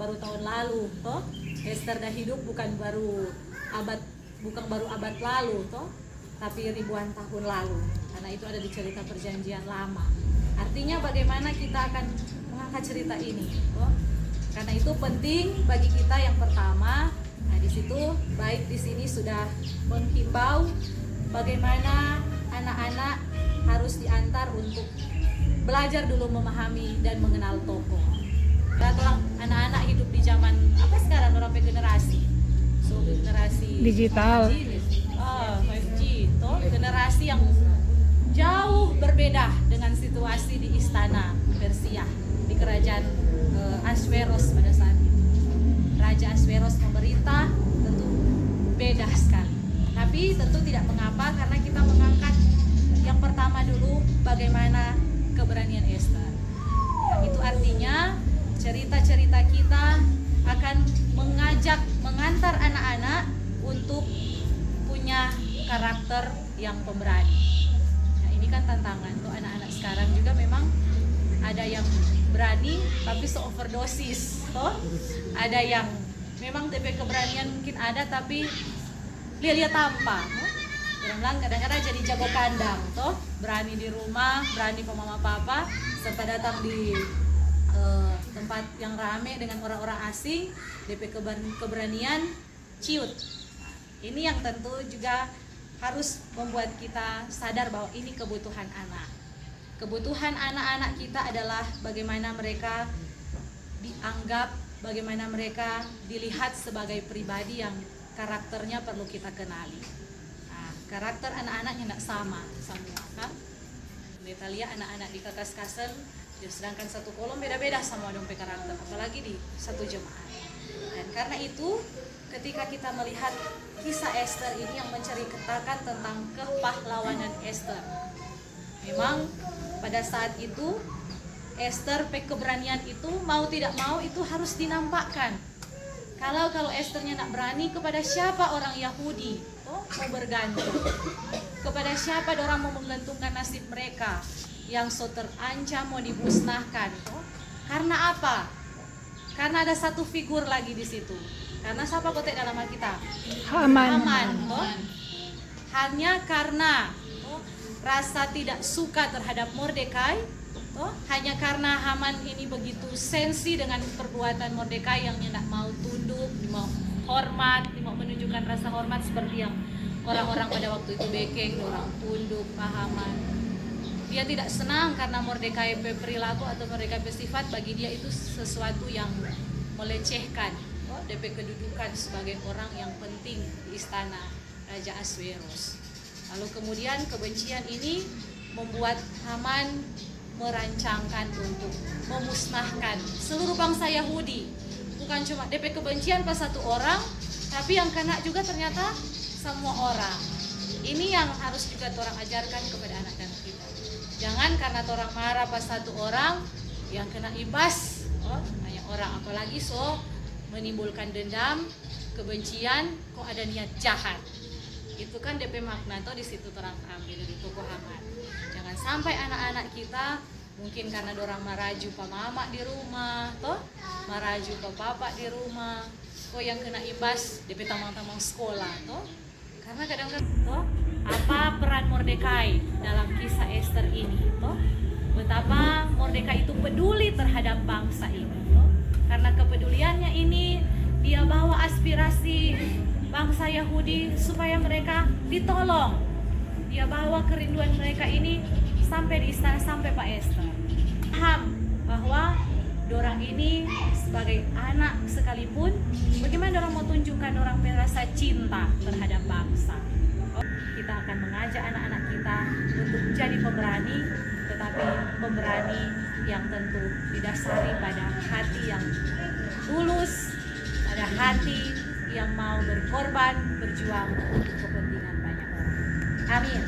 baru tahun lalu, toh. Esther dah hidup bukan baru abad lalu, toh, tapi ribuan tahun lalu. Karena itu ada di cerita Perjanjian Lama. Artinya bagaimana kita akan mengangkat cerita ini, toh. Karena itu penting bagi kita yang pertama. Nah, di situ baik di sini sudah menghimbau bagaimana anak-anak harus diantar untuk belajar dulu memahami dan mengenal tokoh. Dan orang anak-anak hidup di zaman apa sekarang orang generasi, so generasi digital, 5G, toh generasi yang jauh berbeda dengan situasi di istana Persia, di kerajaan Asveros pada saat itu. Raja Asveros memerintah tentu beda sekali. Tapi tentu tidak mengapa karena kita mengangkat yang pertama dulu bagaimana keberanian Esther. Itu artinya cerita-cerita kita akan mengantar anak-anak untuk punya karakter yang pemberani. Nah, ini kan tantangan tuh anak-anak sekarang juga memang ada yang berani tapi overdosis, toh. Ada yang memang DP keberanian mungkin ada tapi lihat tampak. Orang bilang kadang-kadang jadi jago kandang, toh, berani di rumah, berani ke mama papa, serta datang di tempat yang rame dengan orang-orang asing, DP keberanian ciut. Ini yang tentu juga harus membuat kita sadar bahwa ini kebutuhan anak. Kebutuhan anak-anak kita adalah bagaimana mereka dianggap, bagaimana mereka dilihat sebagai pribadi yang karakternya perlu kita kenali. Nah, karakter anak-anaknya tidak sama semua, kan? Kita lihat anak-anak di Kakaskasen, sedangkan satu kolom beda-beda sama dompet karakter, apalagi di satu jemaat. Dan karena itu, ketika kita melihat kisah Esther ini yang menceritakan tentang kepahlawanan Esther, memang pada saat itu Esther keberanian itu mau tidak mau itu harus dinampakkan. Kalau Esthernya nak berani, kepada siapa orang Yahudi mau bergantung? Kepada siapa orang mau menggantungkan nasib mereka yang so terancam mau dimusnahkan? Karena apa? Karena ada satu figur lagi di situ. Karena siapa kotek dalam Alkitab? Haman. Hanya karena rasa tidak suka terhadap Mordekai, hanya karena Haman ini begitu sensi dengan perbuatan Mordekai yang tidak mau tunduk, mau hormat, mau menunjukkan rasa hormat seperti yang orang-orang pada waktu itu bekeng, orang tunduk, Haman. Dia tidak senang karena Mordekai perilaku atau Mordekai sifat, bagi dia itu sesuatu yang melecehkan DP kedudukan sebagai orang yang penting di istana Raja Asveros. Lalu kemudian kebencian ini membuat Haman merancangkan untuk memusnahkan seluruh bangsa Yahudi. Bukan cuma DP kebencian pas satu orang, tapi yang kena juga ternyata semua orang. Ini yang harus juga orang ajarkan kepada anak-anak kita. Jangan karena orang marah pas satu orang, yang kena imbas banyak orang, apalagi menimbulkan dendam, kebencian, kok ada niat jahat. Itu kan DP makna di situ terang ambil dari tokoh Haman. Jangan sampai anak-anak kita mungkin karena dorang maraju pa mama di rumah, maraju pa papa di rumah, kok yang kena imbas DP tamang-tamang sekolah, karena kadang-kadang apa peran Mordekai dalam kisah Esther ini, betapa Mordekai itu peduli terhadap bangsa ini, karena kepeduliannya ini dia bawa aspirasi bangsa Yahudi supaya mereka ditolong. Dia bawa kerinduan mereka ini sampai di istana, sampai Pak Esther. Paham bahwa dorang ini sebagai anak sekalipun, bagaimana dorang mau tunjukkan dorang merasa cinta terhadap bangsa. Kita akan mengajak anak-anak kita untuk jadi pemberani, tetapi pemberani yang tentu didasari pada hati yang tulus, pada hati yang mau berkorban, berjuang untuk kepentingan banyak orang. Amin.